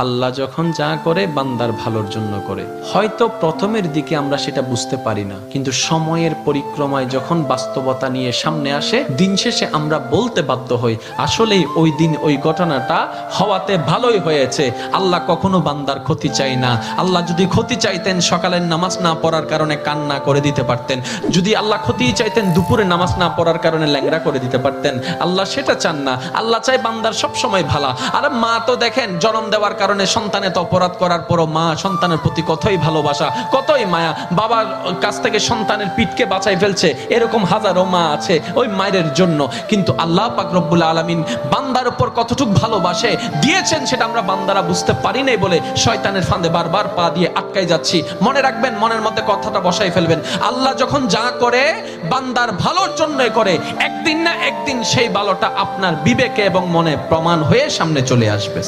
আল্লাহ যখন যা করে বান্দার ভালোর জন্য করে। হয়তো প্রথমের দিকে আমরা সেটা বুঝতে পারি না, কিন্তু সময়ের পরিক্রমায় যখন বাস্তবতা নিয়ে সামনে আসে, দিন শেষে আমরা বলতে বাধ্য হই আসলেই ওই দিন ওই ঘটনাটা হওয়াতে ভালোই হয়েছে। আল্লাহ কখনো বান্দার ক্ষতি চাই না। আল্লাহ যদি ক্ষতি চাইতেন সকালের নামাজ না পড়ার কারণে কান্না করে দিতে পারতেন। যদি আল্লাহ ক্ষতি চাইতেন দুপুরে নামাজ না পড়ার কারণে ল্যাংড়া করে দিতে পারতেন। আল্লাহ সেটা চান না। আল্লাহ চাই বান্দার সব সময় ভালো। আর মা তো দেখেন জন্ম দেওয়ার কারণে সন্তানের অপরাধ করার পরও মা সন্তানের প্রতি কতই ভালোবাসা, কতই মায়া। বাবার কাছ থেকে সন্তানের পিঠকে বাঁচাই ফেলছে, এরকম হাজারো মা আছে ওই মায়ের জন্য। কিন্তু আল্লাহ পাক রব্বুল আলামিন বান্দার উপর কতটুক ভালোবাসে দিয়েছেন সেটা আমরা বান্দারা বুঝতে পারি নাই বলে শয়তানের ফাঁদে বারবার পা দিয়ে আটকাই যাচ্ছি। মনে রাখবেন, মনের মধ্যে কথাটা বসাই ফেলবেন, আল্লাহ যখন যা করে বান্দার ভালোর জন্যই করে। একদিন না একদিন সেই ভালোটা আপনার বিবেকে এবং মনে প্রমাণ হয়ে সামনে চলে আসবে।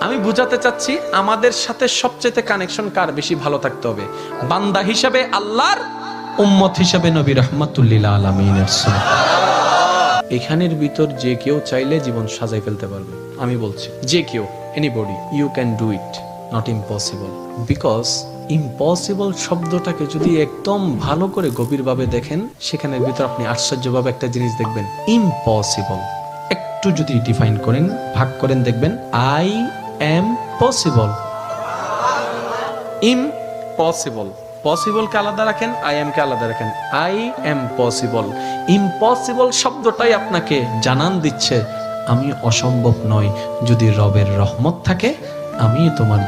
আমি বুঝাতে চাচ্ছি আমাদের সাথে সবচেয়ে কানেকশন কার বেশি ভালো থাকতে হবে, বান্দা হিসেবে আল্লাহর, উম্মত হিসেবে নবী রাহমাতুল লিল আলামিনের। এখানের ভিতর যে কেউ চাইলে জীবন সাজাই ফেলতে পারবে। আমি বলছি যে কেউ, anybody, you can do it, not impossible. Because impossible শব্দটাকে যদি একদম ভালো করে গভীরভাবে দেখেন, সেখানের ভিতর আপনি আশ্চর্যভাবে একটা জিনিস দেখবেন। ইম্পসিবল একটু যদি ডিফাইন করেন, ভাগ করেন, দেখবেন I am possible. Impossible, possible কে আলাদা রাখেন, আই এম কে আলাদা রাখেন। I am possible. ইম্পসিবল শব্দটাই আপনাকে জানান দিচ্ছে আমি অসম্ভব নই। যদি রবের রহমত থাকে আমি তোমার